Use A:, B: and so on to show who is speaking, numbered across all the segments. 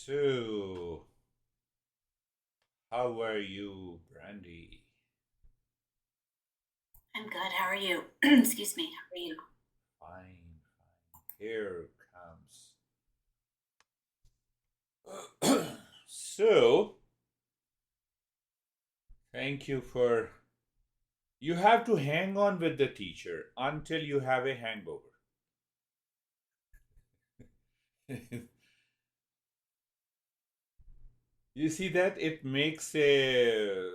A: So, how are you, Brandy?
B: I'm good. How are you? Excuse me. How are you?
A: Fine, fine. Here comes. So, thank you for. You have to hang on with the teacher until you have a hangover. You see that? It makes a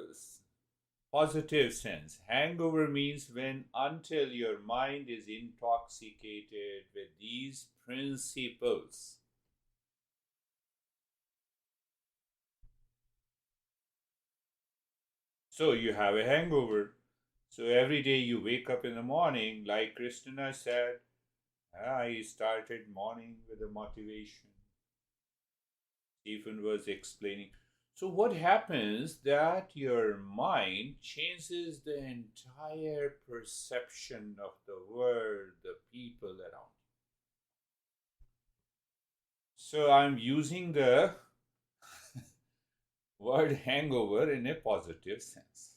A: positive sense. Hangover means when until your mind is intoxicated with these principles. So you have a hangover. So every day you wake up in the morning, like Christina said, I started morning with a motivation. Stephen was explaining. So what happens that your mind changes the entire perception of the world, the people around. So I'm using the word hangover in a positive sense.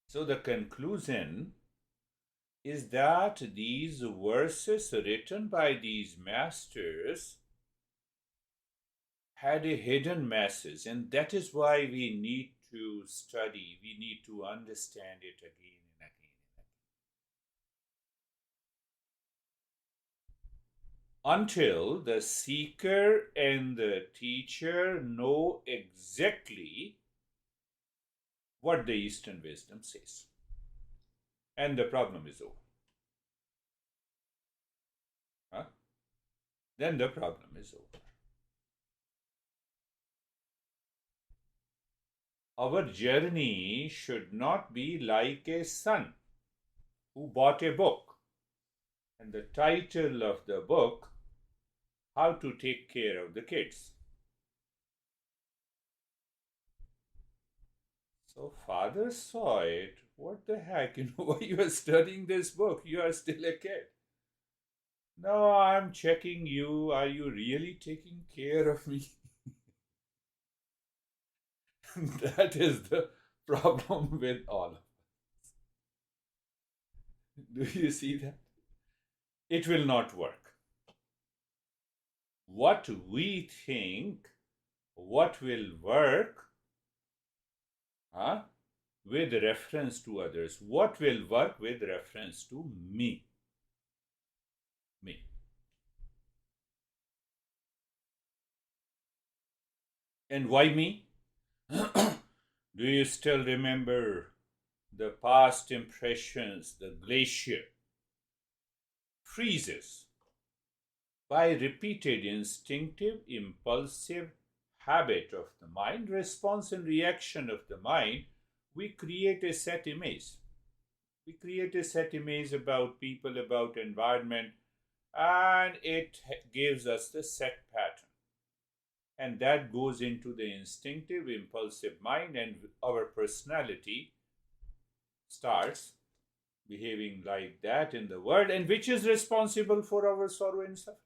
A: So the conclusion is that these verses written by these masters had a hidden message, and that is why we need to study, we need to understand it again and again and again. Until the seeker and the teacher know exactly what the Eastern wisdom says. And the problem is over. Huh? Then the problem is over. Our journey should not be like a son who bought a book, and the title of the book, How to Take Care of the Kids. So father saw it. What the heck? Why you are studying this book? You are still a kid. No, I'm checking you. Are you really taking care of me? That is the problem with all of us. Do you see that? It will not work. What we think, what will work, huh? With reference to others. What will work with reference to me? Me. And why me? Do you still remember the past impressions? The glacier freezes by repeated instinctive, impulsive habit of the mind, response and reaction of the mind. We create a set image. We create a set image about people, about environment, and it gives us the set pattern. And that goes into the instinctive, impulsive mind, and our personality starts behaving like that in the world, and which is responsible for our sorrow and suffering.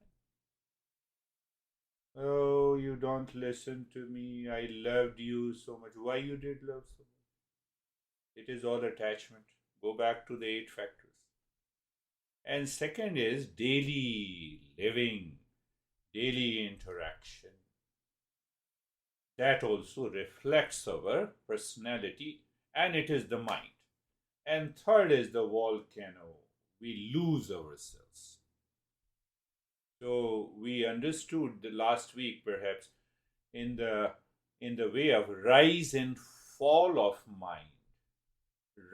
A: Oh, you don't listen to me. I loved you so much. Why you did love so much? It is all attachment. Go back to the eight factors. And second is daily living, daily interaction. That also reflects our personality, and it is the mind. And third is the volcano. We lose ourselves. So we understood the last week perhaps in the way of rise and fall of mind.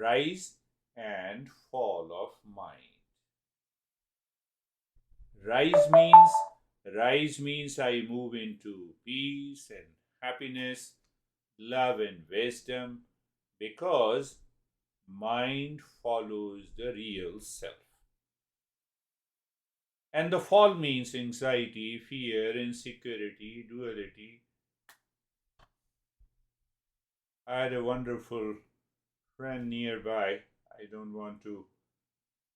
A: Rise and fall of mind. Rise means rise means I move into peace and happiness, love and wisdom because mind follows the real self. And the fall means anxiety, fear, insecurity, duality. I had a wonderful friend nearby. I don't want to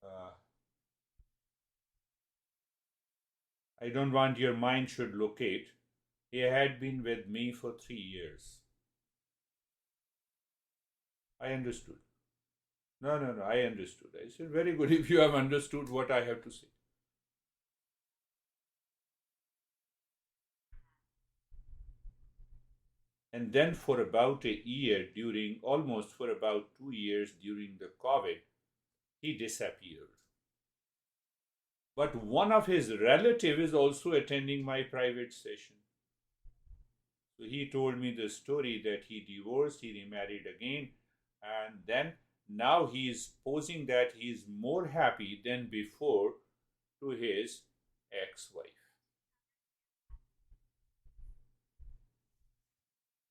A: Uh, I don't want your mind should locate. He had been with me for 3 years. I understood. No, no, no, I understood. I said, very good if you have understood what I have to say. And then for about a year, almost for about 2 years during the COVID, he disappeared. But one of his relatives is also attending my private session. So he told me the story that he divorced, he remarried again, and then now he is posing that he is more happy than before to his ex wife.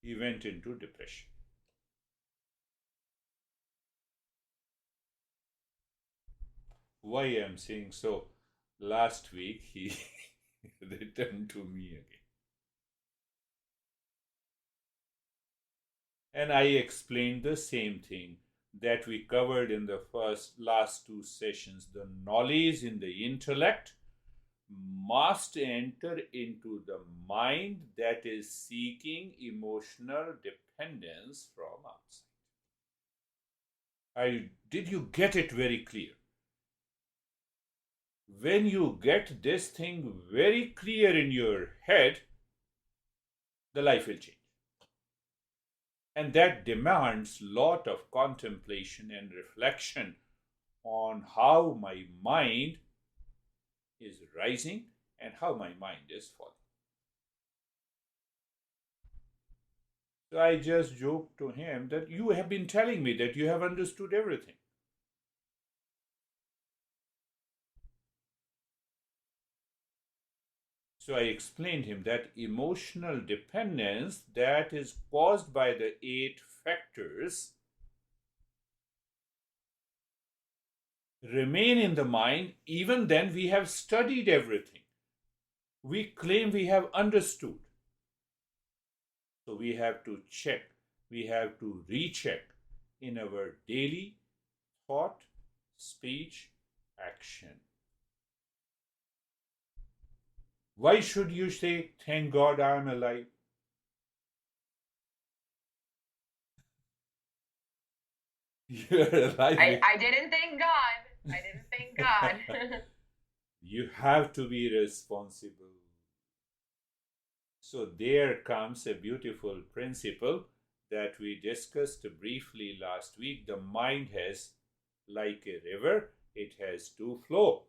A: He went into depression. Why I am saying so? Last week he returned to me again. And I explained the same thing that we covered in the last two sessions. The knowledge in the intellect must enter into the mind that is seeking emotional dependence from outside. Did you get it very clear? When you get this thing very clear in your head, the life will change. And that demands lot of contemplation and reflection on how my mind is rising and how my mind is falling. So I just joked to him that you have been telling me that you have understood everything. So I explained him that emotional dependence that is caused by the 8 factors remain in the mind even then we have studied everything. We claim we have understood. So we have to check, we have to recheck in our daily thought, speech, action. Why should you say, thank God I am alive? You're alive.
C: I didn't thank God. I didn't thank God.
A: You have to be responsible. So there comes a beautiful principle that we discussed briefly last week. The mind has, like a river, it has two flows.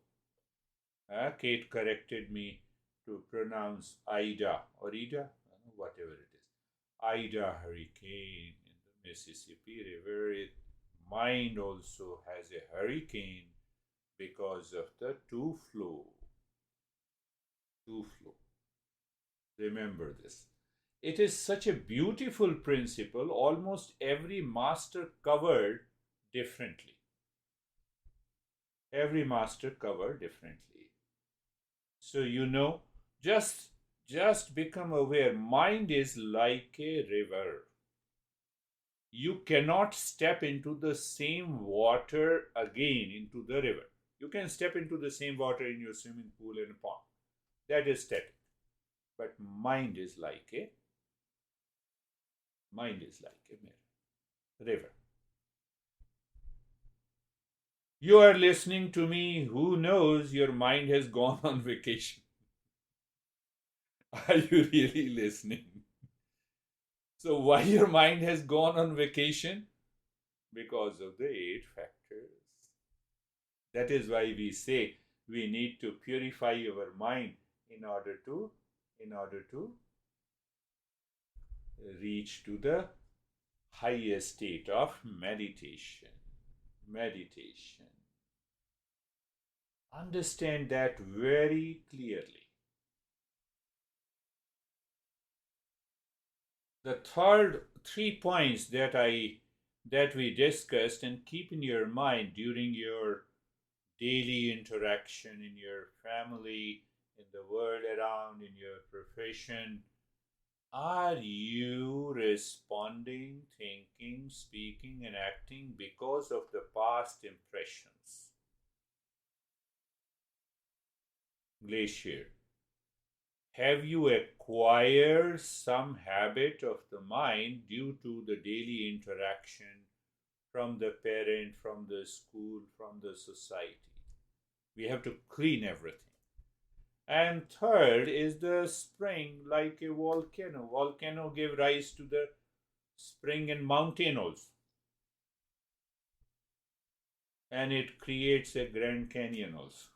A: Kate corrected me to pronounce Ida or Ida, whatever it is. Ida hurricane in the Mississippi River. Mind also has a hurricane because of the two flow. Two flow. Remember this. It is such a beautiful principle, almost every master covered differently. Every master covered differently. So just become aware. Mind is like a river. You cannot step into the same water again into the river. You can step into the same water in your swimming pool and pond. That is static. But mind is like a river. You are listening to me. Who knows your mind has gone on vacation? Are you really listening? So why your mind has gone on vacation? Because of the 8 factors. That is why we say we need to purify our mind in order to reach to the highest state of meditation. Understand that very clearly. The third 3 points that we discussed, and keep in your mind during your daily interaction in your family, in the world around, in your profession. Are you responding, thinking, speaking, and acting because of the past impressions? glacier, have you acquired some habit of the mind due to the daily interaction from the parent, from the school, from the society? We have to clean everything. And third is the spring, like a volcano. Volcano gave rise to the spring and mountain also. And it creates a Grand Canyon also.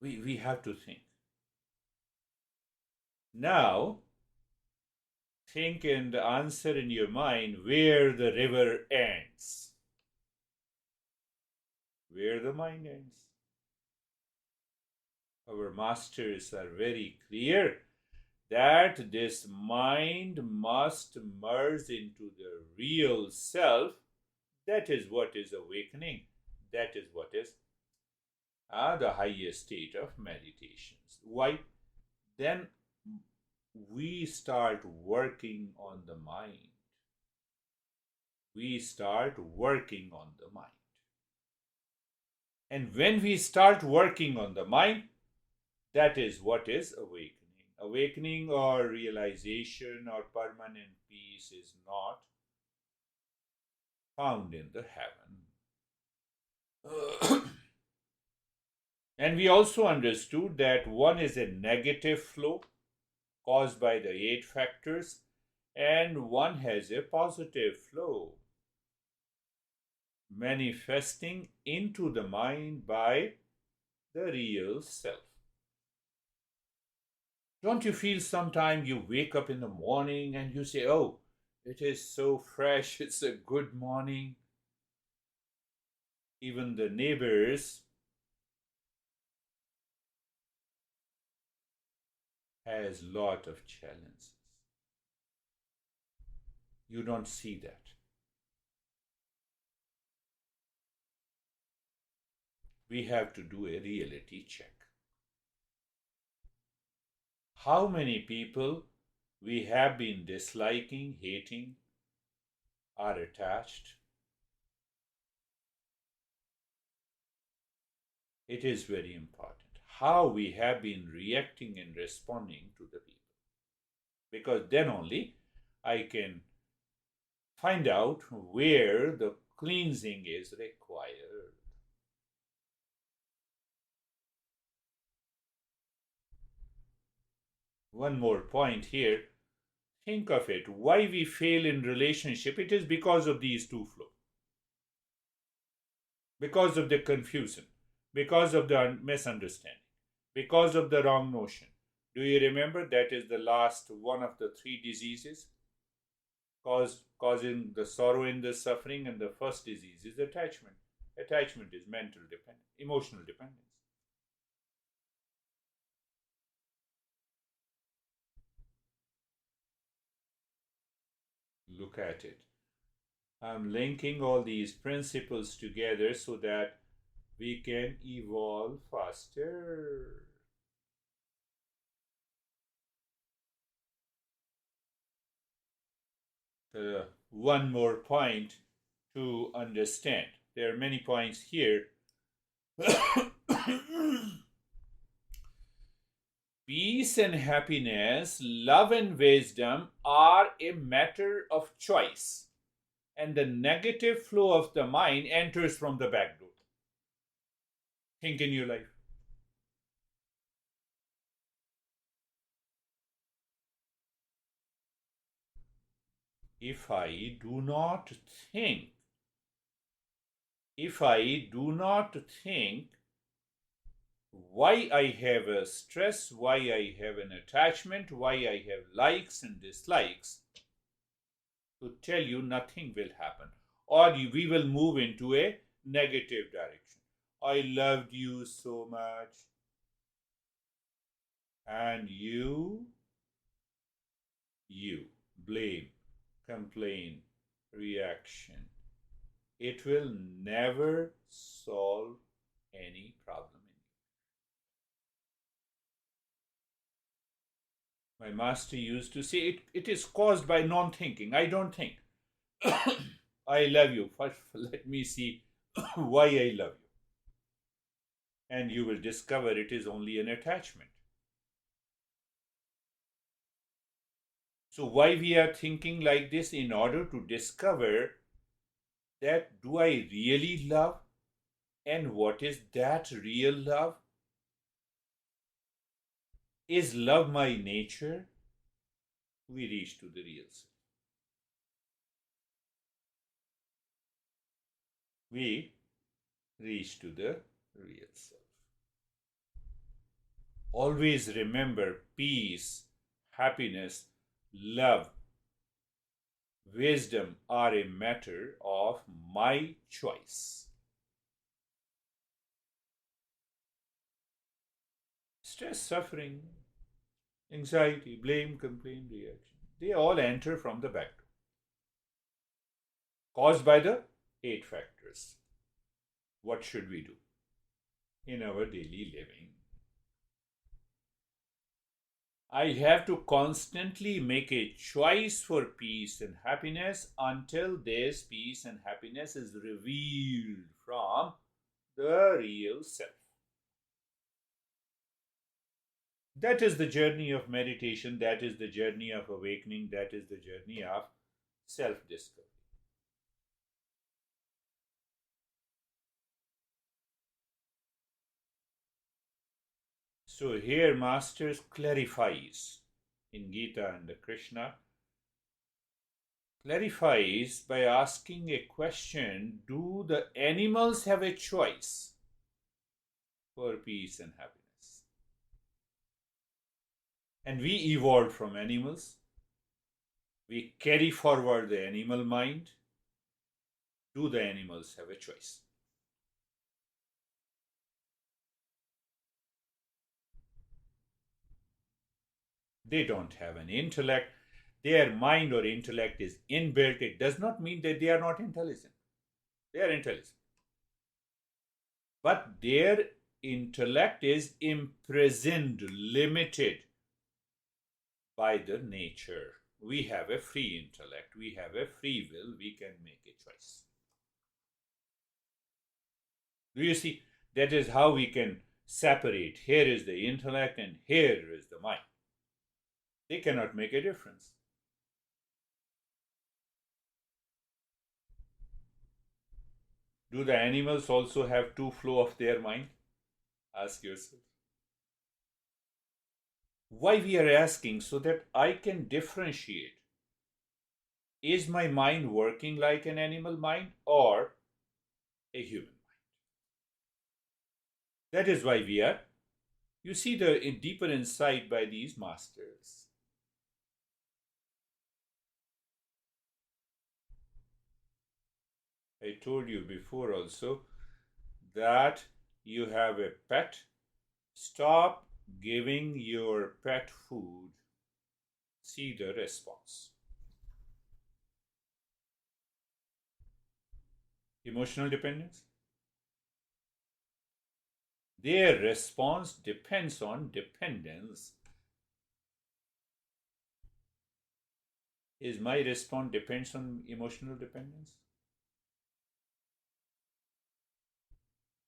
A: We have to think. Now, think and answer in your mind where the river ends. Where the mind ends. Our masters are very clear that this mind must merge into the real self. That is what is awakening. That is what is the highest state of meditations. Why? Then we start working on the mind. We start working on the mind. And when we start working on the mind, that is what is awakening. Awakening or realization or permanent peace is not found in the heaven. And we also understood that one is a negative flow caused by the 8 factors, and one has a positive flow manifesting into the mind by the real self. Don't you feel sometime you wake up in the morning and you say, oh, it is so fresh, it's a good morning. Even the neighbors has lot of challenges. You don't see that. We have to do a reality check. How many people we have been disliking, hating, are attached? It is very important how we have been reacting and responding to the people. Because then only I can find out where the cleansing is required. One more point here. Think of it. Why we fail in relationship? It is because of these 2 flows. Because of the confusion. Because of the misunderstanding. Because of the wrong notion. Do you remember that is the last one of the 3 diseases causing the sorrow and the suffering, and the first disease is attachment. Attachment is mental dependence, emotional dependence. Look at it. I'm linking all these principles together so that we can evolve faster. One more point to understand. There are many points here. Peace and happiness, love and wisdom are a matter of choice, and the negative flow of the mind enters from the back door. Think in your life. If I do not think, why I have a stress, why I have an attachment, why I have likes and dislikes, to tell you nothing will happen. Or we will move into a negative direction. I loved you so much. And you blame, complain, reaction. It will never solve any problem. My master used to say, it is caused by non-thinking. I don't think. I love you. First, let me see why I love you. and you will discover it is only an attachment. So why we are thinking like this? In order to discover that do I really love, and what is that real love? Is love my nature? We reach to the real self. We reach to the real self. Always remember peace, happiness, love, wisdom are a matter of my choice. Stress, suffering, anxiety, blame, complaint, reaction, they all enter from the back door, caused by the 8 factors. What should we do in our daily living? I have to constantly make a choice for peace and happiness until this peace and happiness is revealed from the real self. That is the journey of meditation, that is the journey of awakening, that is the journey of self-discovery. So here Master clarifies in Gita and the Krishna, clarifies by asking a question, do the animals have a choice for peace and happiness? And we evolved from animals. We carry forward the animal mind. Do the animals have a choice? They don't have an intellect. Their mind or intellect is inbuilt. It does not mean that they are not intelligent. They are intelligent. But their intellect is imprisoned, limited by the nature. We have a free intellect. We have a free will. We can make a choice. Do you see? That is how we can separate. Here is the intellect and here is the mind. They cannot make a difference. Do the animals also have two flow of their mind? Ask yourself. Why we are asking? So that I can differentiate. Is my mind working like an animal mind or a human mind? That is why we are. You see the deeper insight by these masters. I told you before also that you have a pet. Stop giving your pet food. See the response. Emotional dependence. Their response depends on dependence. Is my response depends on emotional dependence?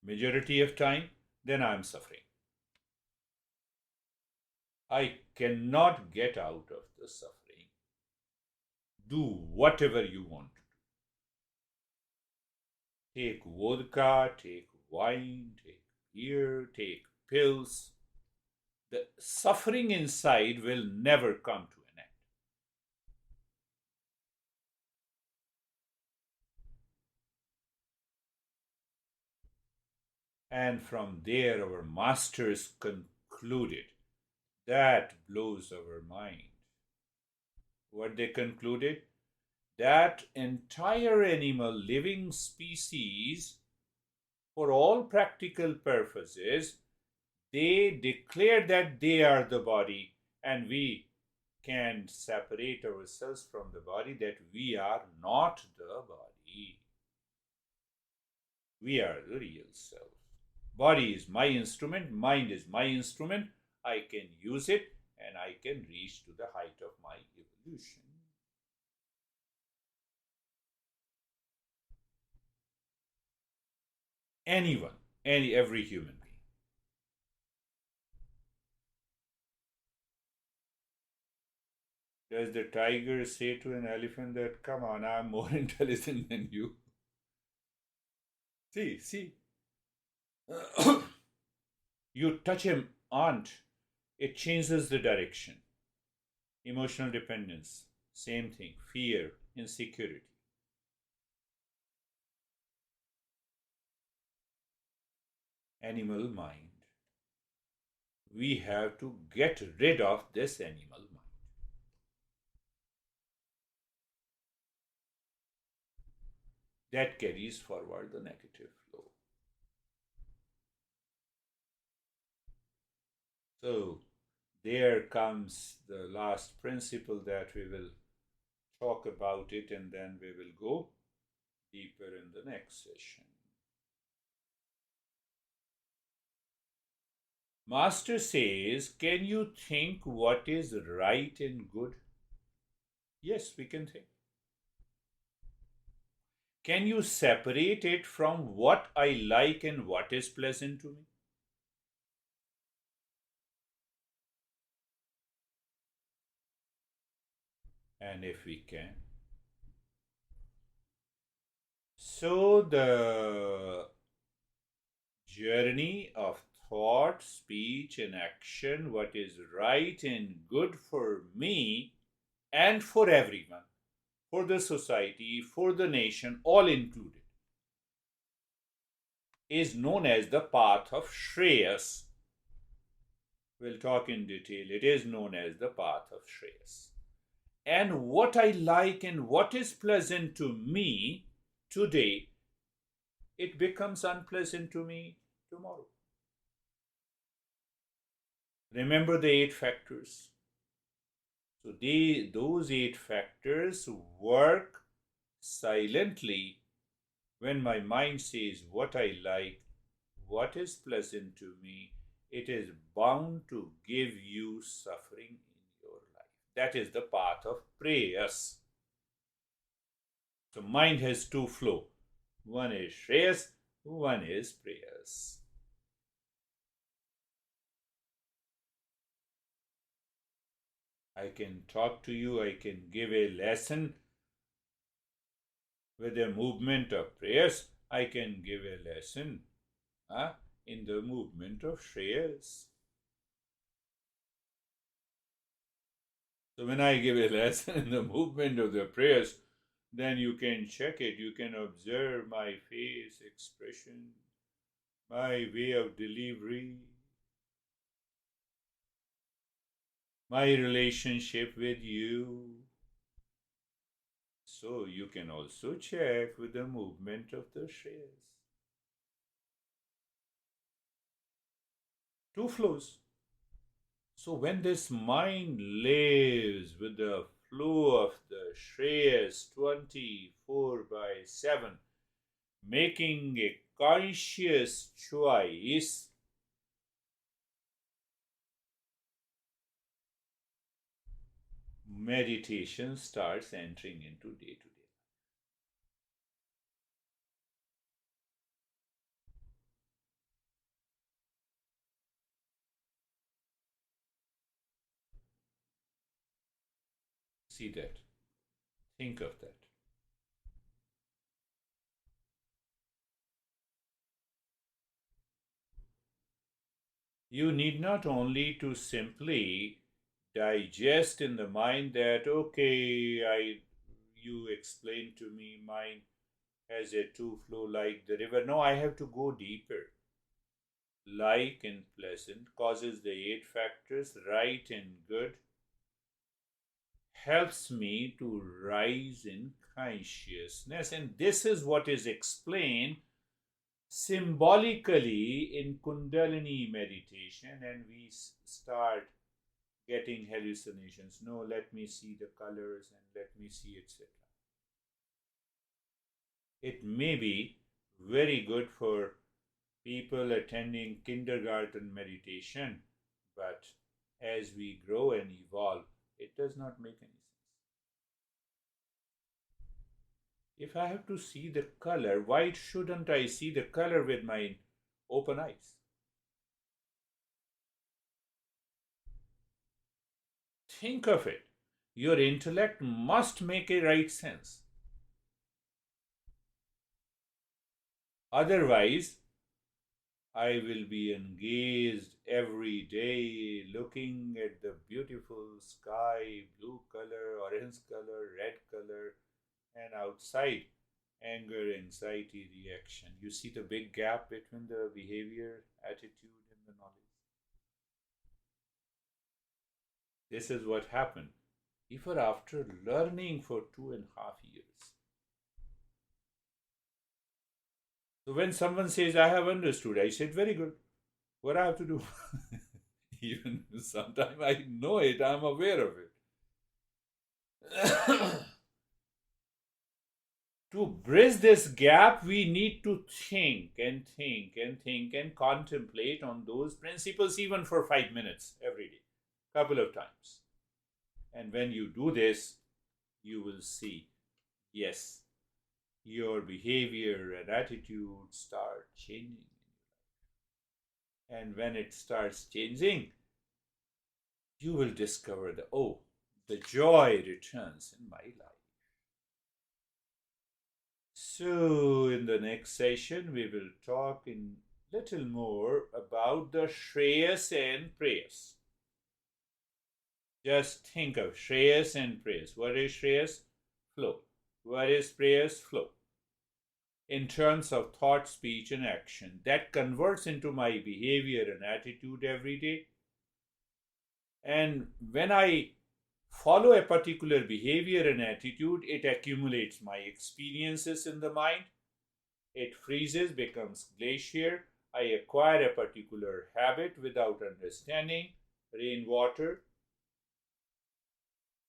A: Majority of time, then I am suffering. I cannot get out of the suffering. Do whatever you want to do. Take vodka, take wine, take beer, take pills. The suffering inside will never come to an end. And from there, our masters concluded. That blows our mind. What they concluded? That entire animal living species, for all practical purposes, they declare that they are the body, and we can separate ourselves from the body, that we are not the body. We are the real self. Body is my instrument, mind is my instrument. I can use it and I can reach to the height of my evolution. Anyone, every human being. Does the tiger say to an elephant that, come on, I'm more intelligent than you? See. You touch an ant, it changes the direction. Emotional dependence, same thing. Fear, insecurity. Animal mind. We have to get rid of this animal mind. That carries forward the negative flow. So, there comes the last principle that we will talk about it, and then we will go deeper in the next session. Master says, can you think what is right and good? Yes, we can think. Can you separate it from what I like and what is pleasant to me? And if we can. So the journey of thought, speech, and action, what is right and good for me and for everyone, for the society, for the nation, all included, is known as the path of Shreyas. We'll talk in detail. It is known as the path of Shreyas. And what I like and what is pleasant to me today, it becomes unpleasant to me tomorrow. Remember the 8 factors. So those 8 factors work silently when my mind says what I like, what is pleasant to me. It is bound to give you suffering in your life. That is the path of Preyas. So mind has 2 flow. One is Shreyas, one is Preyas. I can talk to you, I can give a lesson with a movement of Preyas. I can give a lesson in the movement of Shreyas. So when I give a lesson in the movement of the Preyas, then you can check it. You can observe my face expression, my way of delivery, my relationship with you. So you can also check with the movement of the Shreyas. 2 flows. So when this mind lives with the flow of the Shreyas 24/7, making a conscious choice, meditation starts entering into day-to-day. See that. Think of that. You need not only to simply digest in the mind that, okay, you explained to me mind has a 2 flow like the river. No, I have to go deeper. Like and pleasant causes the 8 factors, right and good, helps me to rise in consciousness. And this is what is explained symbolically in Kundalini meditation, and we start getting hallucinations. No, let me see the colors and let me see, etc. It may be very good for people attending kindergarten meditation, but as we grow and evolve, it does not make any sense. If I have to see the color, why shouldn't I see the color with my open eyes? Think of it. Your intellect must make a right sense. Otherwise, I will be engaged every day looking at the beautiful sky, blue color, orange color, red color, and outside anger, anxiety, reaction. You see the big gap between the behavior, attitude, and the knowledge. This is what happened. Even after learning for 2.5 years. So when someone says, I have understood, I said, very good. What I have to do? Even sometimes I know it, I'm aware of it. To bridge this gap, we need to think and think and think and contemplate on those principles even for 5 minutes every day, couple of times. And when you do this, you will see, yes, your behavior and attitude start changing. And when it starts changing, you will discover the joy returns in my life. So, in the next session, we will talk in little more about the Shreyas and Preyas. Just think of Shreyas and Preyas. What is Shreyas? Flow. What is Preyas? Flow. In terms of thought, speech, and action, that converts into my behavior and attitude every day. And when I follow a particular behavior and attitude, it accumulates my experiences in the mind. It freezes, becomes glacier. I acquire a particular habit without understanding, rainwater,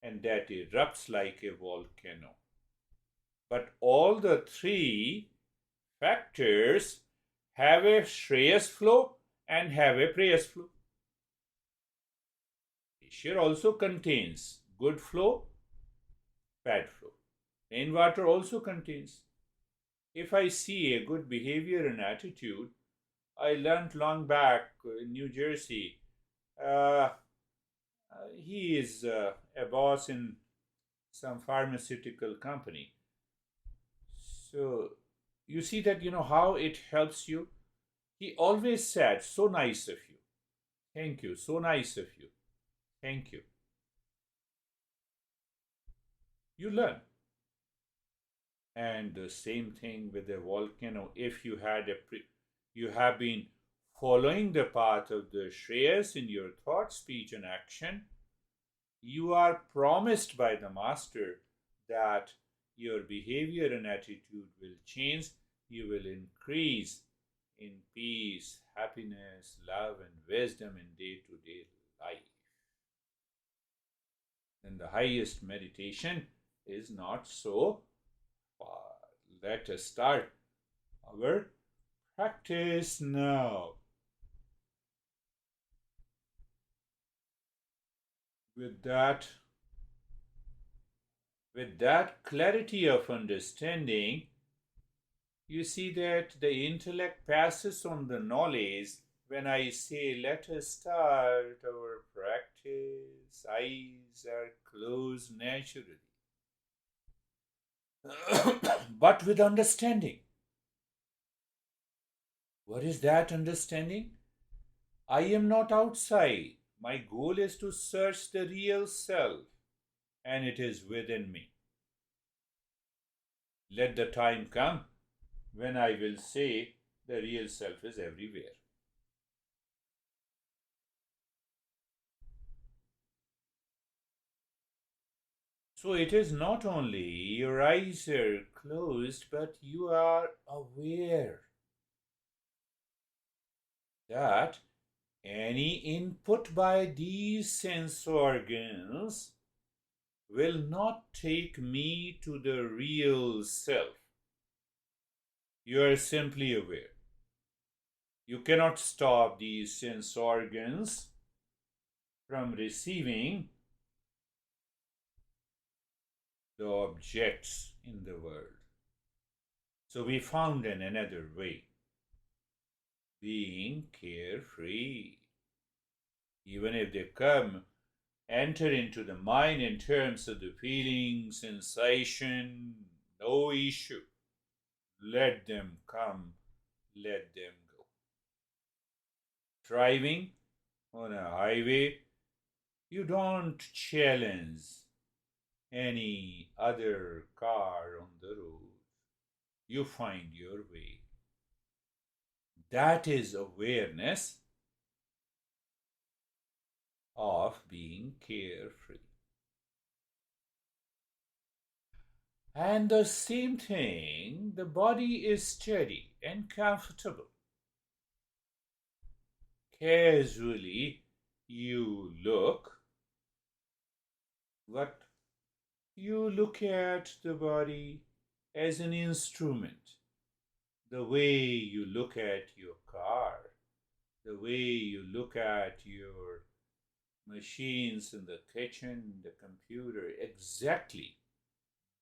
A: and that erupts like a volcano. But all the three factors have a Shreyas flow and have a Preyas flow. Glacier also contains good flow, bad flow. Rainwater also contains. If I see a good behavior and attitude, I learned long back in New Jersey. He is a boss in some pharmaceutical company. So you see that, how it helps you. He always said, so nice of you. Thank you. So nice of you. Thank you. You learn. And the same thing with the volcano. If you have been following the path of the Shreyas in your thought, speech, and action, you are promised by the Master that your behavior and attitude will change. You will increase in peace, happiness, love, and wisdom in day-to-day life. Then the highest meditation is not so far. Let us start our practice now. With that clarity of understanding, you see that the intellect passes on the knowledge. When I say, let us start our practice, eyes are closed naturally. But with understanding. What is that understanding? I am not outside. My goal is to search the real self, and it is within me. Let the time come when I will say the real self is everywhere. So it is not only your eyes are closed, but you are aware that any input by these sense organs will not take me to the real self. You are simply aware. You cannot stop these sense organs from receiving the objects in the world. So we found another way. Being carefree. Even if they come enter into the mind in terms of the feeling, sensation, no issue. Let them come, let them go. Driving on a highway, you don't challenge any other car on the road. You find your way. That is awareness of being carefree. And the same thing, the body is steady and comfortable. Casually, you look, but you look at the body as an instrument. The way you look at your car, the way you look at your machines in the kitchen, the computer, exactly.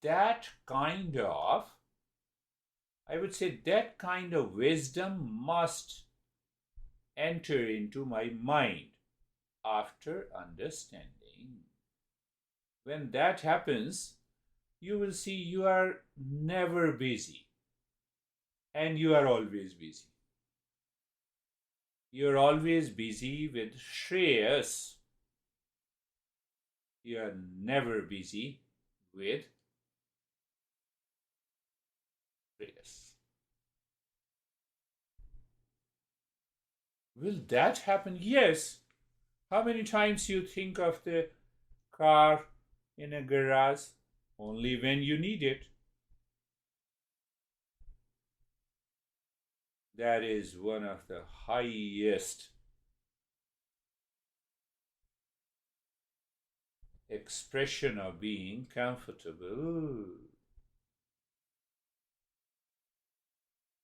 A: That kind of, I would say, that kind of wisdom must enter into my mind after understanding. When that happens, you will see you are never busy and you are always busy. You are always busy with Shreyas. You are never busy with Preyas. Will that happen? Yes. How many times you think of the car in a garage? Only when you need it. That is one of the highest expression of being comfortable.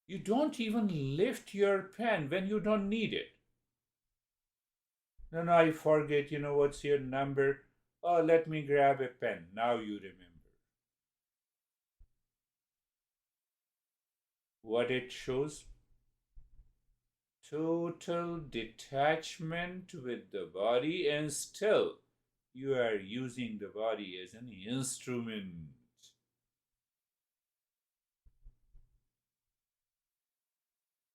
A: You don't even lift your pen when you don't need it. No, I forget, what's your number? Oh, let me grab a pen. Now you remember. What it shows? Total detachment with the body, and still you are using the body as an instrument.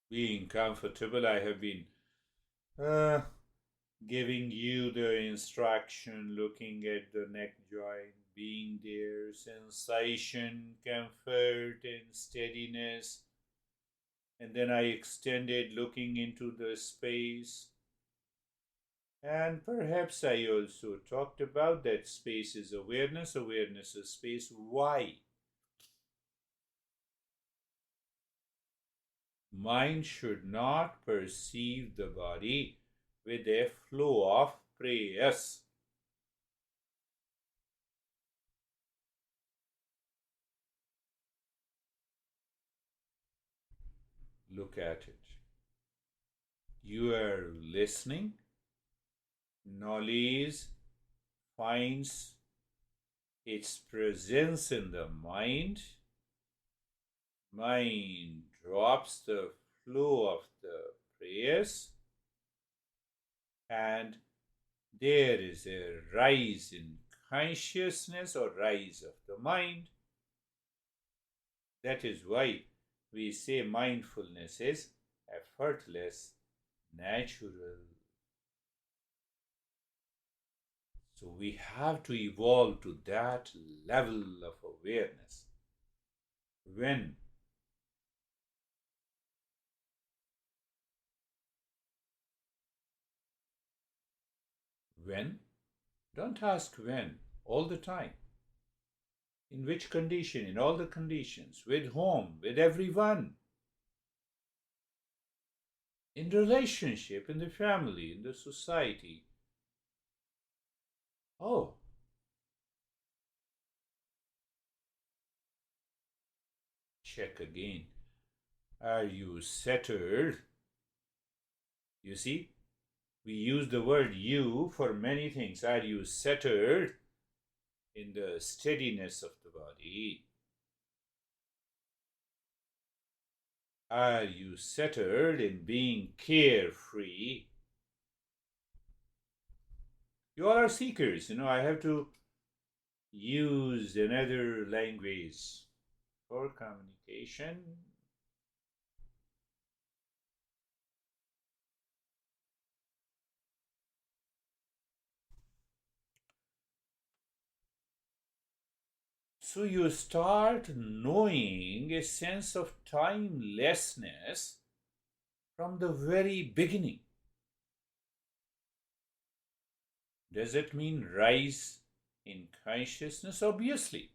A: Being comfortable, I have been giving you the instruction, looking at the neck joint, being there, sensation, comfort, and steadiness. And then I extended looking into the space. And perhaps I also talked about that space is awareness, awareness is space. Why? Mind should not perceive the body with a flow of Preyas. Look at it. You are listening. Knowledge finds its presence in the mind. Mind drops the flow of the Preyas, and there is a rise in consciousness or rise of the mind. That is why we say mindfulness is effortless, natural. So we have to evolve to that level of awareness. When? When? Don't ask when, all the time. In which condition? In all the conditions. With whom? With everyone. In relationship, in the family, in the society. Oh, check again. Are you settled? You see, we use the word you for many things. Are you settled in the steadiness of the body? Are you settled in being carefree? You all are seekers. I have to use another language for communication. So you start knowing a sense of timelessness from the very beginning. Does it mean rise in consciousness? Obviously.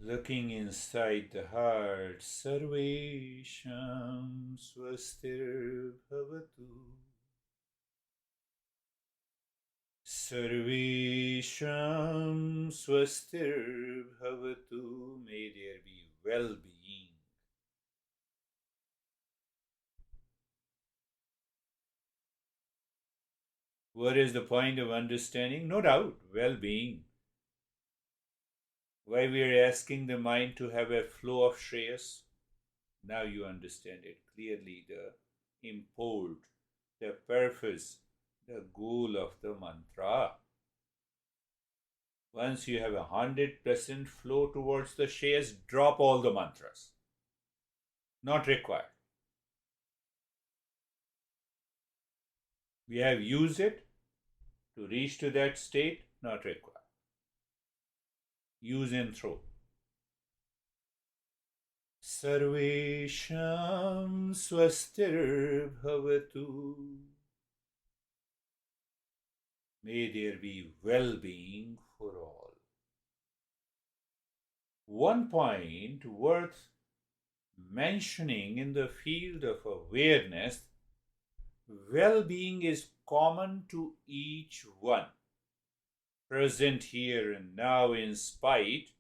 A: Looking inside the heart, Sarvesham Swastir Bhavatu. Sarvesham Swastir Bhavatu. May there be well being. What is the point of understanding? No doubt, well being. Why we are asking the mind to have a flow of Shreyas? Now you understand it clearly, the import, the purpose, the goal of the mantra. Once you have 100% flow towards the Shreyas, drop all the mantras. Not required. We have used it to reach to that state, not required. Use and throw. Sarvesham swastir bhavatu. May there be well-being for all. One point worth mentioning in the field of awareness, well-being is common to each one, present here and now in spite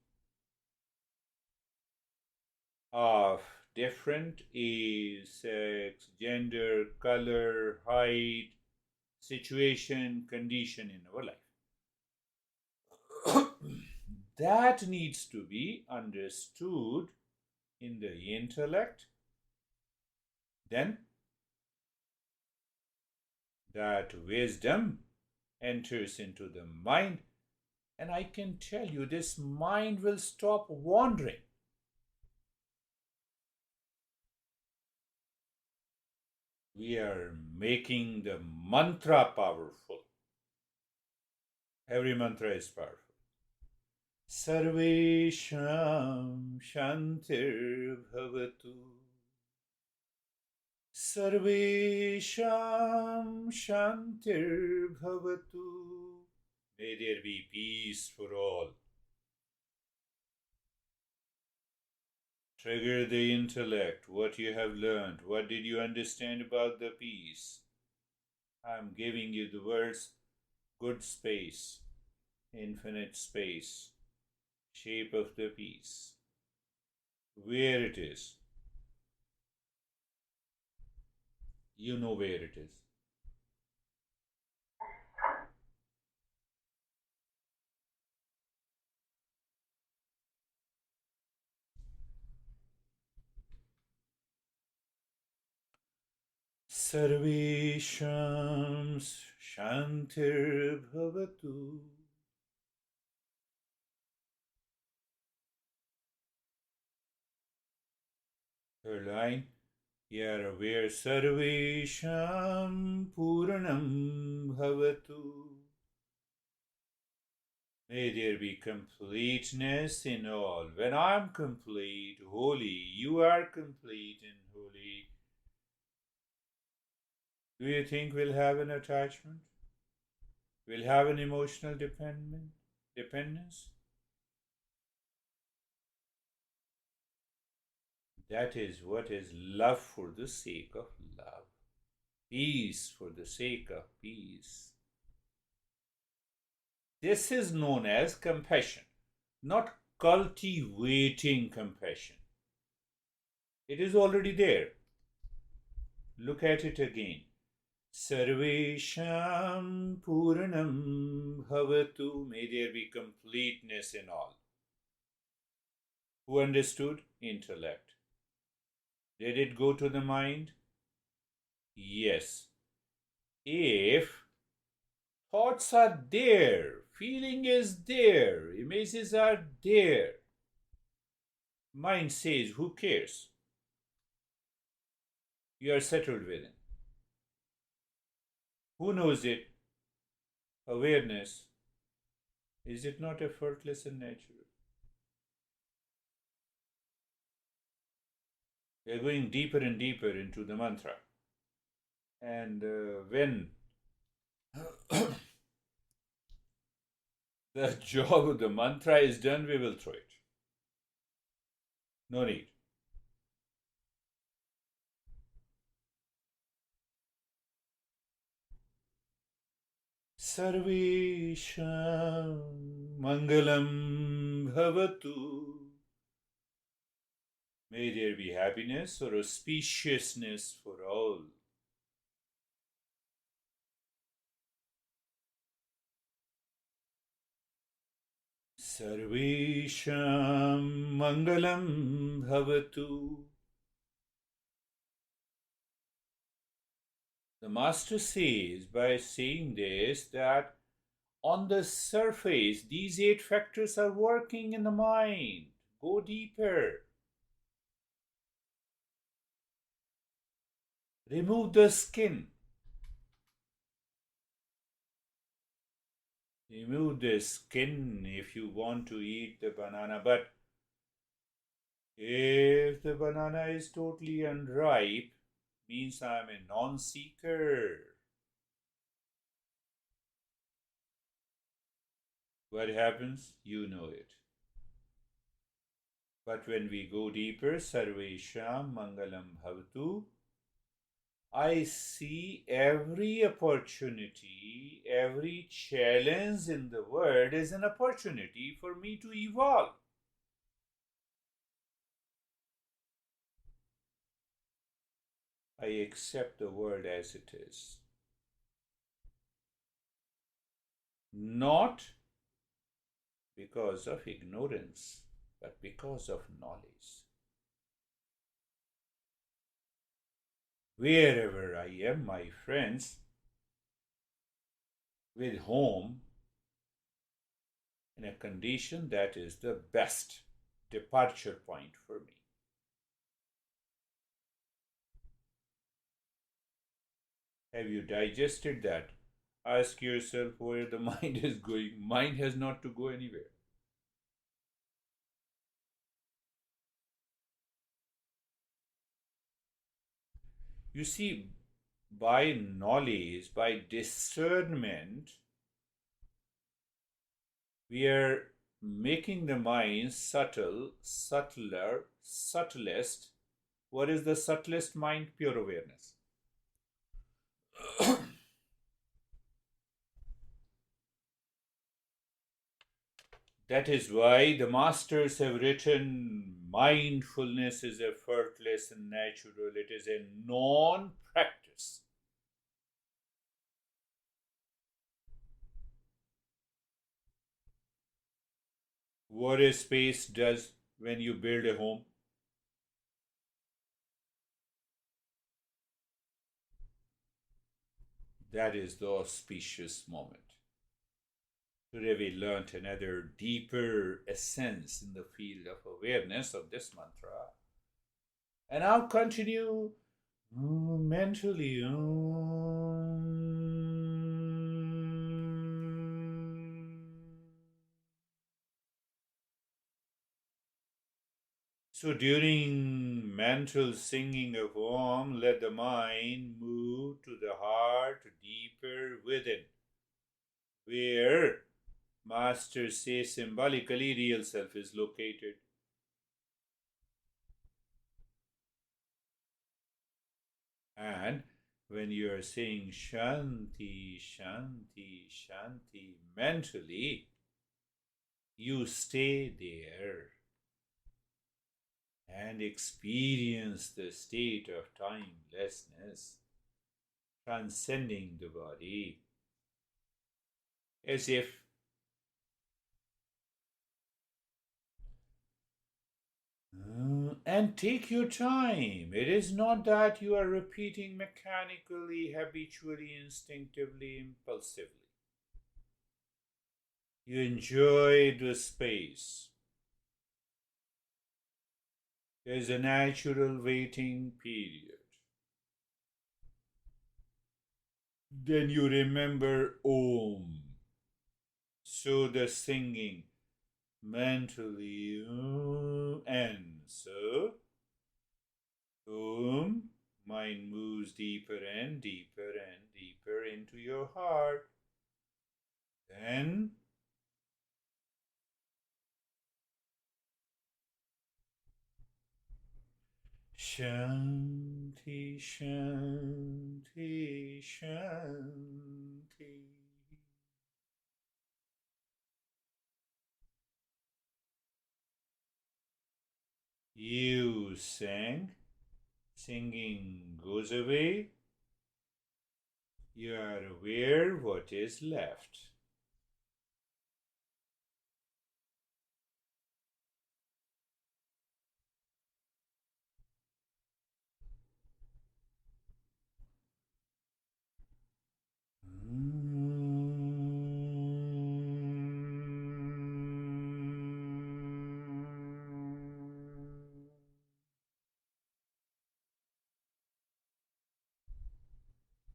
A: of different age, sex, gender, color, height, situation, condition in our life. That needs to be understood in the intellect. Then that wisdom enters into the mind, and I can tell you this mind will stop wandering. We are making the mantra powerful. Every mantra is powerful. Sarvesham Shantir Bhavatu. Sarvesham Shantir Bhavatu. May there be peace for all. Trigger the intellect, what you have learned, what did you understand about the peace. I'm giving you the words good space, infinite space, shape of the peace, where it is. You know where it is. Sarvesham Shantir Bhavatu. Third line, you are aware Sarvesham Puranam Bhavatu. May there be completeness in all. When I am complete, holy, you are complete and holy. Do you think we'll have an attachment? We'll have an emotional dependence? That is what is love for the sake of love. Peace for the sake of peace. This is known as compassion, not cultivating compassion. It is already there. Look at it again. Sarvesham Puranam Bhavatu. May there be completeness in all. Who understood? Intellect. Did it go to the mind? Yes. If thoughts are there, feeling is there, images are there, mind says, who cares? You are settled within. Who knows it? Awareness. Is it not effortless and natural? We are going deeper and deeper into the mantra. And when the job of the mantra is done, we will throw it. No need. Sarvesham Mangalam Bhavatu. May there be happiness or auspiciousness for all. Sarvesham Mangalam Bhavatu. The Master says by saying this that on the surface these 8 factors are working in the mind. Go deeper. Remove the skin. Remove the skin if you want to eat the banana, but if the banana is totally unripe, means I am a non-seeker. What happens? You know it. But when we go deeper, Sarvesham Mangalam Bhavatu, I see every opportunity, every challenge in the world is an opportunity for me to evolve. I accept the world as it is. Not because of ignorance, but because of knowledge. Wherever I am, my friends, with home, in a condition that is the best departure point for me. Have you digested that? Ask yourself where the mind is going. Mind has not to go anywhere. You see, by knowledge, by discernment, we are making the mind subtle, subtler, subtlest. What is the subtlest mind? Pure awareness. That is why the masters have written mindfulness is effortless and natural. It is a non-practice. What a space does when you build a home. That is the auspicious moment. Today we learnt another deeper essence in the field of awareness of this mantra. And now continue mentally. So during mental singing of Om, let the mind move to the heart deeper within, where Master says symbolically real self is located. And when you are saying Shanti, Shanti, Shanti mentally, you stay there and experience the state of timelessness, transcending the body, as if And take your time. It is not that you are repeating mechanically, habitually, instinctively, impulsively. You enjoy the space. There is a natural waiting period. Then you remember Om. So the singing mentally ends. So Om, mind moves deeper and deeper and deeper into your heart. Then Shanti, Shanti, Shanti. You sang, singing goes away. You are aware what is left.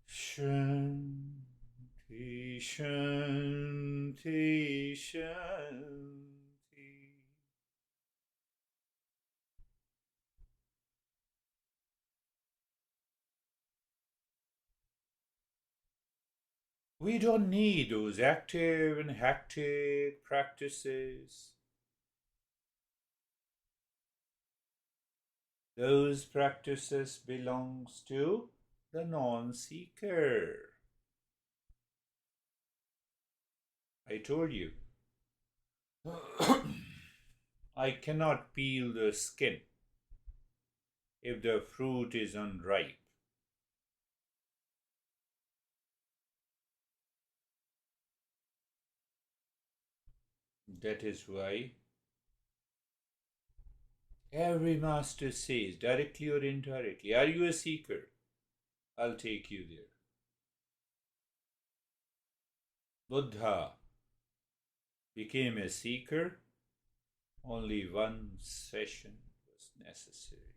A: Shanti, Shanti, Shanti. We don't need those active and hectic practices. Those practices belongs to the non-seeker. I told you. I cannot peel the skin if the fruit is unripe. That is why every master says, directly or indirectly, are you a seeker? I'll take you there. Buddha became a seeker, only one session was necessary.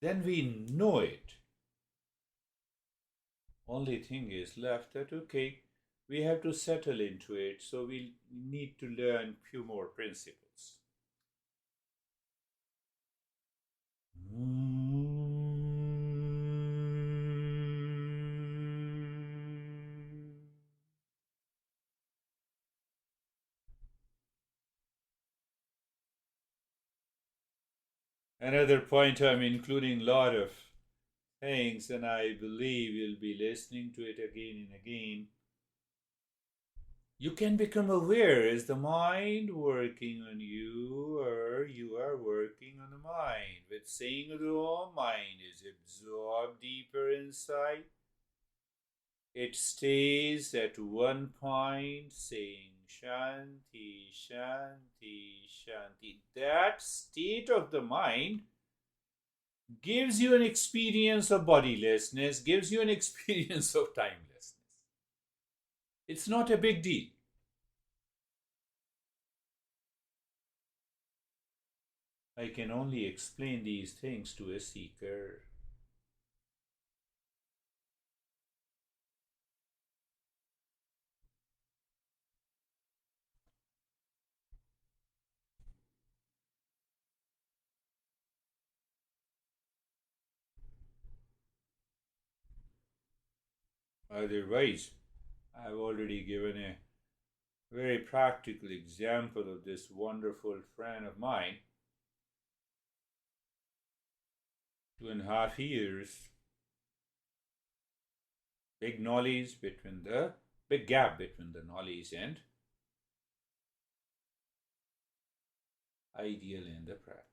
A: Then we know it. Only thing is left that, okay, we have to settle into it, so we need to learn few more principles. Another point, I'm including a lot of things, and I believe you'll be listening to it again and again. You can become aware. Is the mind working on you, or you are working on the mind? With saying the mind is absorbed deeper inside. It stays at one point saying Shanti, Shanti, Shanti. That state of the mind gives you an experience of bodilessness, gives you an experience of timelessness. It's not a big deal. I can only explain these things to a seeker. Otherwise, I've already given a very practical example of this wonderful friend of mine. 2.5 years, big gap between the knowledge and ideal and the practice.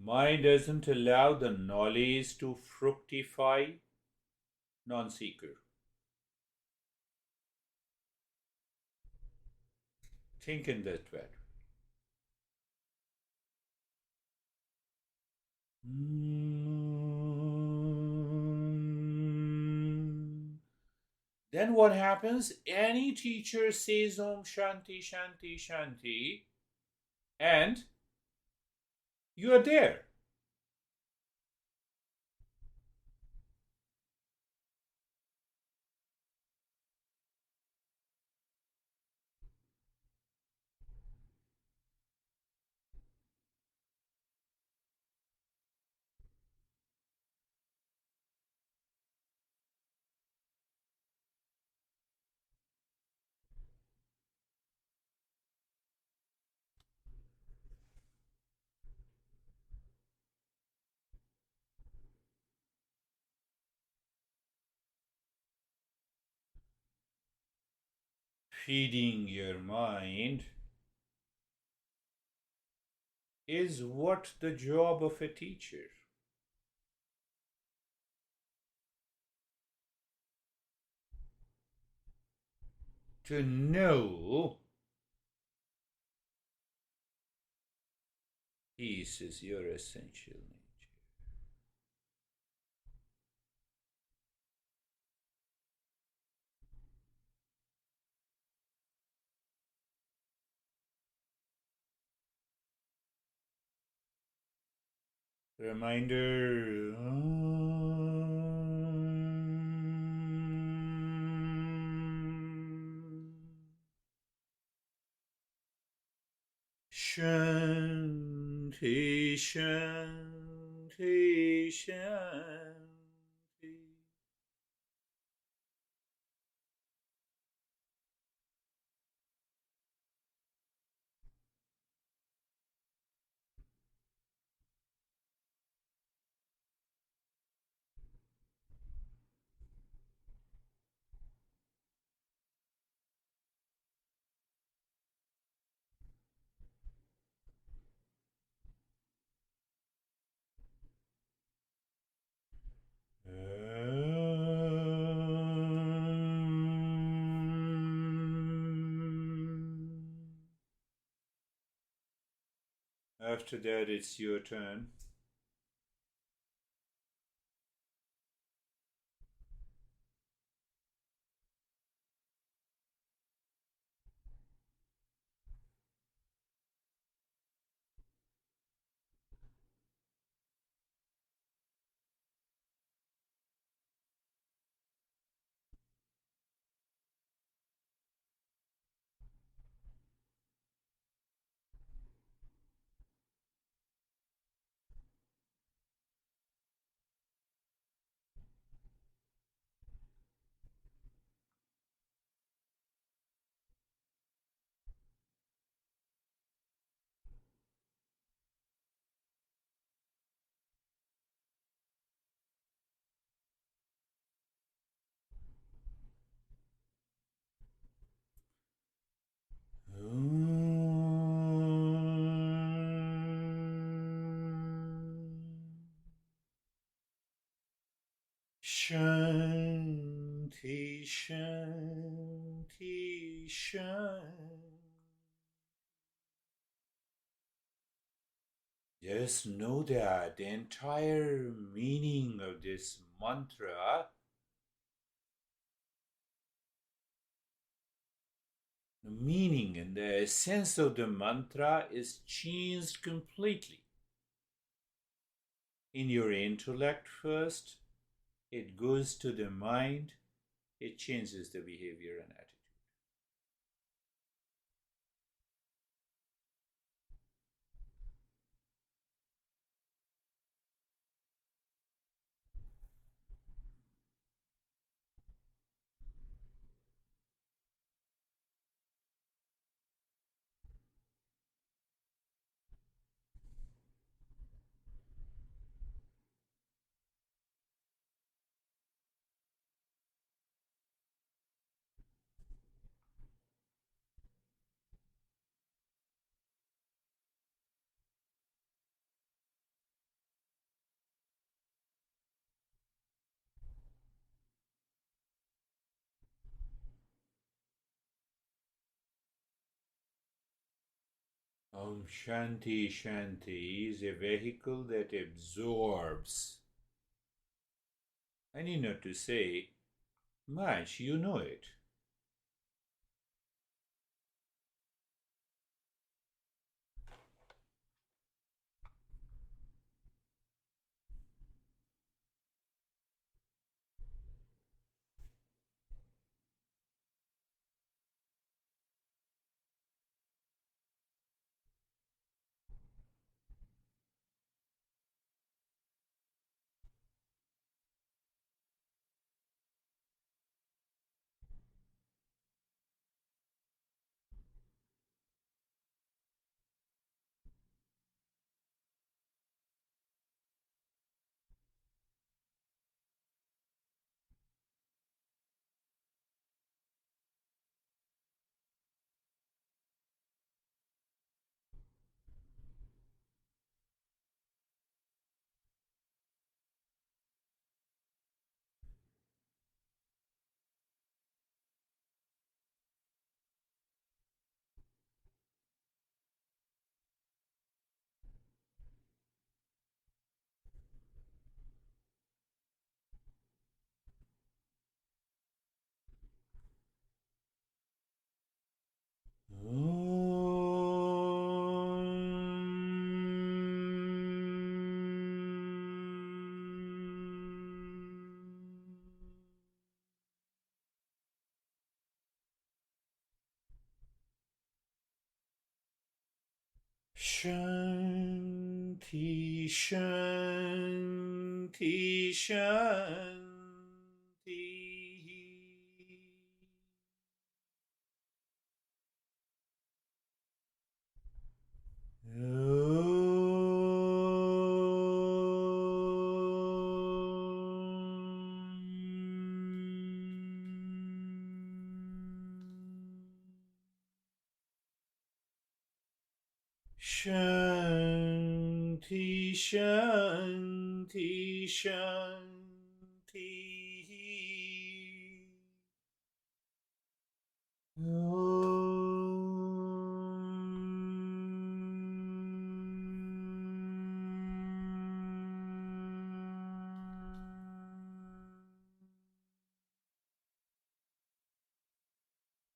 A: Mind doesn't allow the knowledge to fructify, non-seeker. Think in that way. Then what happens? Any teacher says Om Shanti Shanti Shanti, and you are there. Feeding your mind is what the job of a teacher. To know peace is your essential nature. Reminder. Shanti, Shanti, Shanti. After that, it's your turn. Shanti, Shanti, Shanti. Just know that the entire meaning of this mantra, the meaning and the essence of the mantra is changed completely. In your intellect first, it goes to the mind, it changes the behavior and attitude. Shanti Shanti is a vehicle that absorbs. I need not to say much, you know it. Shanti, Shanti, Shanti. Shanti, Shanti, Shanti.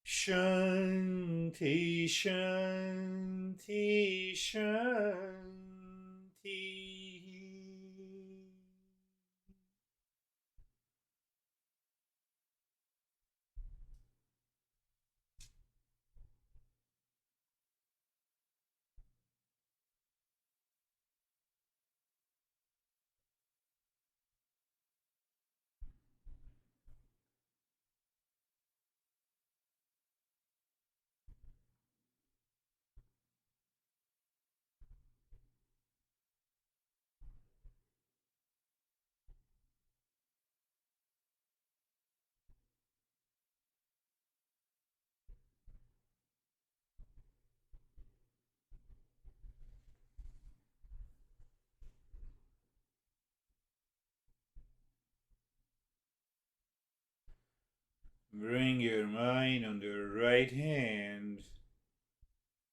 A: Shanti, Shanti, Shanti. Bring your mind on the right hand,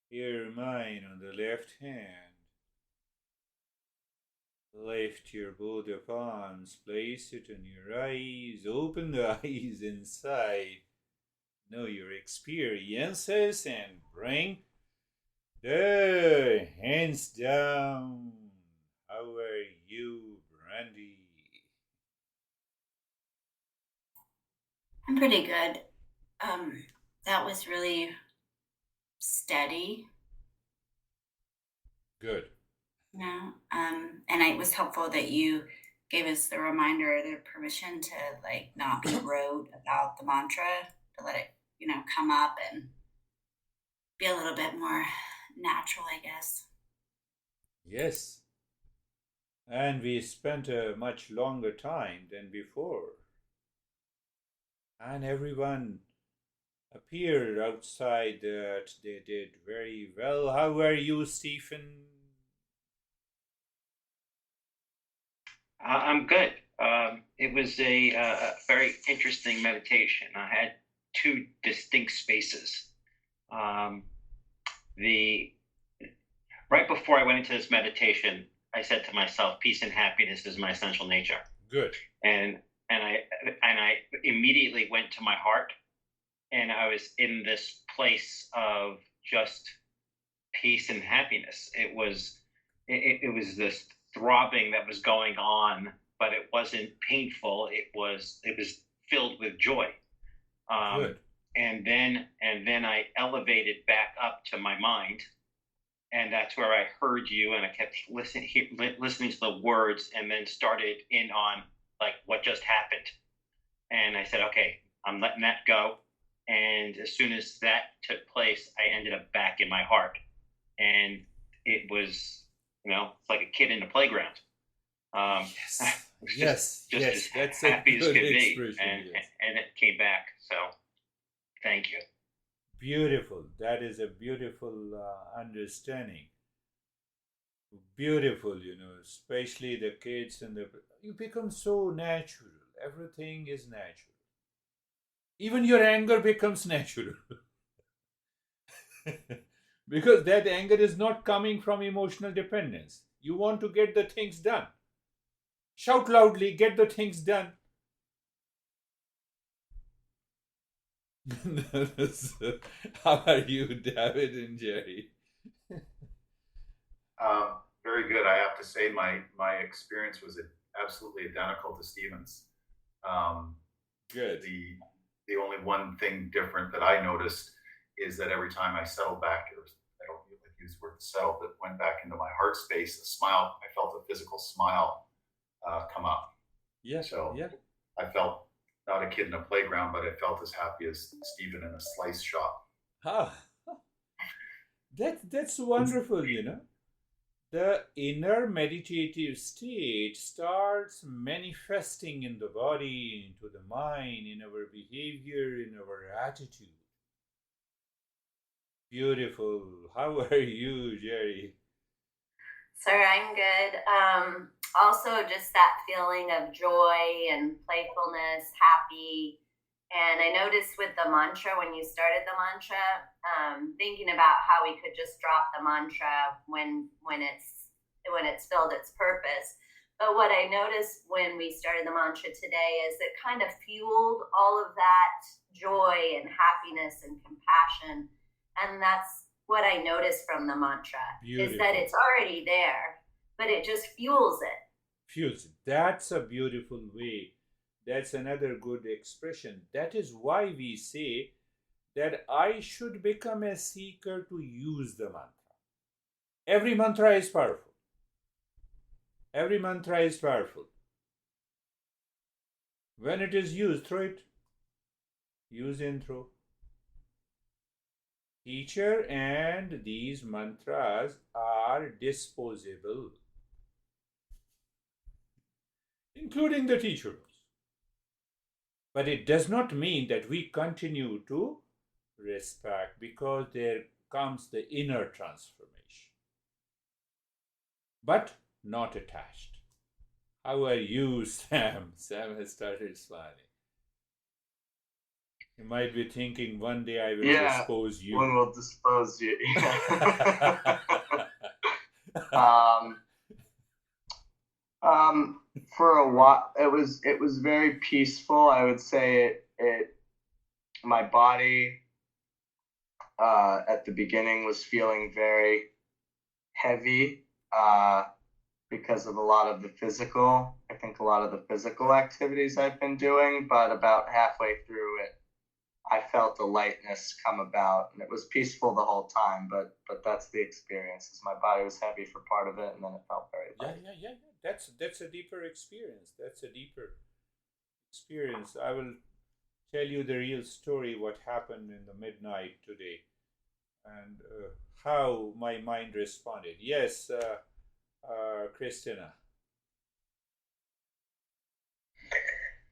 A: your mind on the left hand. Lift your both your palms, place it on your eyes, open the eyes inside. Know your experiences and bring the hands down. How are you, Brandy?
B: I'm pretty good. That was really steady.
A: Good.
B: And it was helpful that you gave us the reminder, the permission to not be rote about the mantra, to let it, come up and be a little bit more natural, I guess.
A: Yes. And we spent a much longer time than before. And everyone appeared outside that they did very well. How are you, Stephen?
D: I'm good. It was a very interesting meditation. I had two distinct spaces. The right before I went into this meditation, I said to myself, peace and happiness is my essential nature.
A: Good.
D: And I immediately went to my heart, and I was in this place of just peace and happiness. It was this throbbing that was going on, but it wasn't painful. It was filled with joy.
A: Good.
D: And then I elevated back up to my mind, and that's where I heard you, and I kept listening to the words, and then started in on like what just happened. And I said, okay, I'm letting that go. And as soon as that took place, I ended up back in my heart, and it was, it's like a kid in the playground.
A: Yes.
D: Just
A: That's
D: happy
A: a
D: as
A: good
D: could be,
A: expression.
D: and it came back. So, thank you.
A: Beautiful. That is a beautiful understanding. Beautiful, especially the kids and you become so natural. Everything is natural. Even your anger becomes natural. Because that anger is not coming from emotional dependence. You want to get the things done. Shout loudly, get the things done. How are you, David and Jerry?
E: Very good. I have to say my experience was absolutely identical to Stephen's.
A: Good.
E: The only one thing different that I noticed is that every time I settled back, I don't like to use the word settle, but went back into my heart space, a smile, I felt a physical smile come up.
A: Yes.
E: So
A: yeah.
E: I felt not a kid in a playground, but I felt as happy as Stephen in a slice shop.
A: That's wonderful, The inner meditative state starts manifesting in the body, into the mind, in our behavior, in our attitude. Beautiful. How are you, Jerry?
B: Sir, I'm good. Also, just that feeling of joy and playfulness, happy. And I noticed with the mantra, when you started the mantra, thinking about how we could just drop the mantra when it's filled its purpose. But what I noticed when we started the mantra today is it kind of fueled all of that joy and happiness and compassion. And that's what I noticed from the mantra. Beautiful. Is that it's already there, but it just fuels it.
A: Fuels it. That's a beautiful way. That's another good expression. That is why we say that I should become a seeker to use the mantra. Every mantra is powerful. Every mantra is powerful. When it is used, throw it. Use and throw. Teacher and these mantras are disposable, including the teacher. But it does not mean that we continue to respect, because there comes the inner transformation. But not attached. How are you, Sam? Sam has started smiling. You might be thinking one day I will dispose you.
F: One will dispose you. For a while, it was very peaceful. I would say my body at the beginning was feeling very heavy because of a lot of the physical activities I've been doing. But about halfway through it, I felt a lightness come about, and it was peaceful the whole time. But that's the experience. Is my body was heavy for part of it, and then it felt very light.
A: Yeah. That's a deeper experience. I will tell you the real story. What happened in the midnight today, and how my mind responded. Yes, Christina.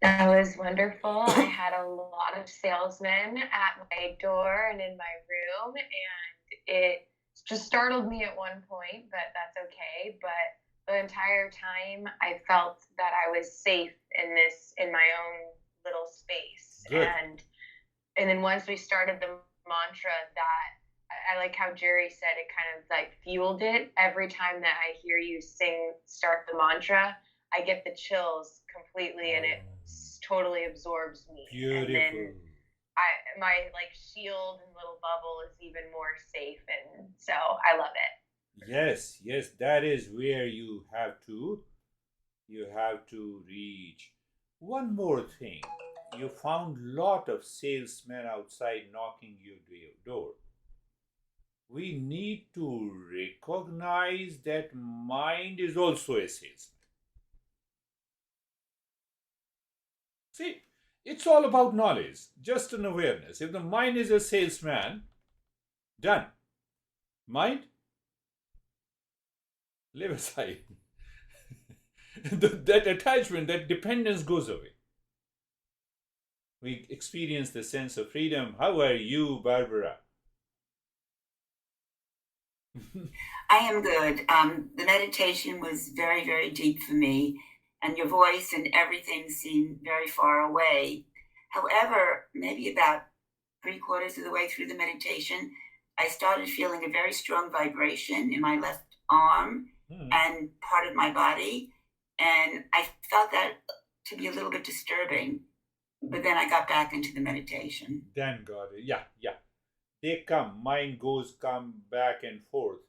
C: That was wonderful. I had a lot of salesmen at my door and in my room, and it just startled me at one point, but that's okay. But the entire time I felt that I was safe in my own little space.
A: Good.
C: And then once we started the mantra, that I like how Jerry said it kind of like fueled it. Every time that I hear you start the mantra, I get the chills completely, and it totally absorbs me.
A: Beautiful.
C: And then my like shield and little bubble is even more safe, and so I love it.
A: Yes, that is where you have to reach. One more thing, you found lot of salesmen outside knocking your door. We need to recognize that mind is also a salesman. See, it's all about knowledge, just an awareness. If the mind is a salesman, done. Mind, live aside. That attachment, that dependence goes away. We experience the sense of freedom. How are you, Barbara?
B: I am good. The meditation was very, very deep for me, and your voice and everything seemed very far away. However, maybe about 3/4 of the way through the meditation, I started feeling a very strong vibration in my left arm and part of my body, and I felt that to be a little bit disturbing. But then I got back into the meditation.
A: Then got it. Yeah. They come back and forth.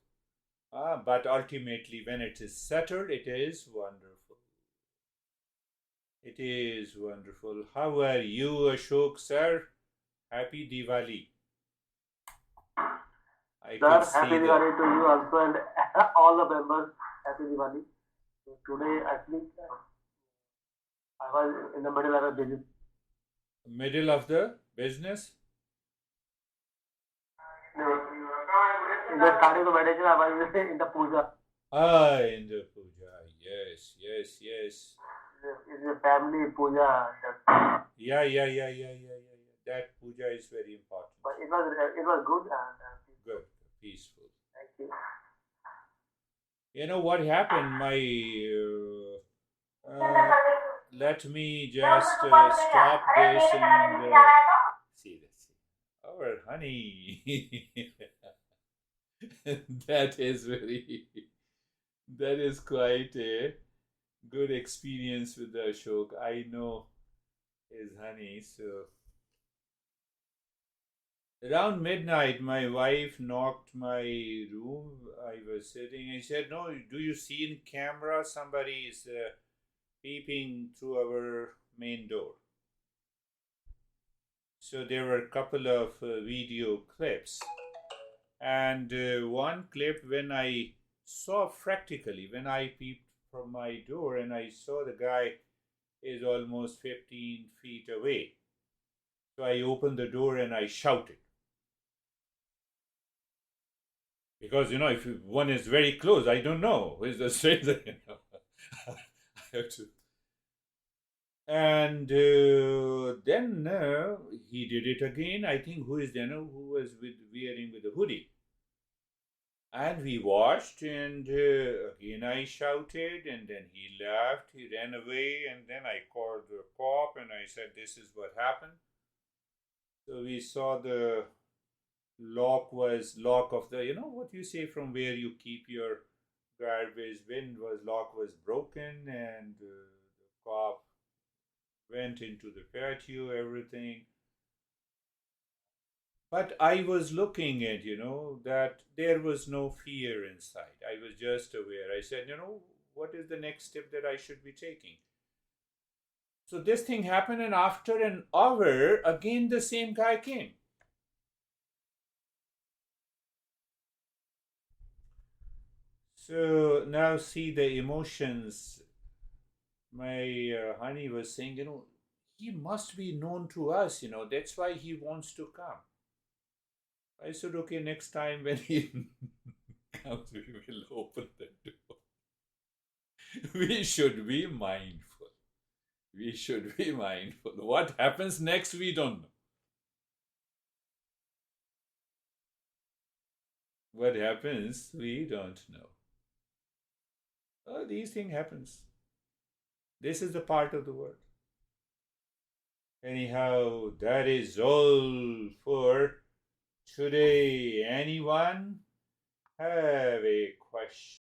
A: But ultimately, when it is settled, it is wonderful. It is wonderful. How are you, Ashok, sir? Happy Diwali.
G: Sir, happy Diwali to you also and all the members. Happy Diwali. So today, actually, I was in the middle of a business.
A: Middle of the business?
G: In the starting of the meditation, I was in the puja.
A: In the puja. Yes.
G: It's a family puja.
A: Yeah. That puja is very important.
G: But it was good and
A: good, peaceful.
G: Thank you.
A: You know what happened? Let me just stop this and see this. Our honey. That is quite a good experience with the Ashok. I know his honey. So around midnight, my wife knocked my room. I was sitting and said, "No, do you see in camera somebody is peeping through our main door?" So there were a couple of video clips. And one clip when I saw practically, when I peeped from my door and I saw the guy is almost 15 feet away. So I opened the door and I shouted. Because, if one is very close, I don't know who is the stranger. I have to. And then he did it again. I think who was wearing with the hoodie. And we watched, and again I shouted, and then he left, he ran away, and then I called the cop, and I said, "This is what happened." So we saw the lock of the, what you say, from where you keep your garbage bin lock was broken, and the cop went into the patio, everything. But I was looking at, that there was no fear inside. I was just aware. I said, what is the next step that I should be taking? So this thing happened, and after an hour, again the same guy came. So now see the emotions. My honey was saying, he must be known to us, that's why he wants to come. I said, okay, next time when he comes, we will open the door. We should be mindful. What happens next, we don't know. What happens, we don't know. Oh, these things happens. This is the part of the world. Anyhow, that is all for Today, anyone have a question?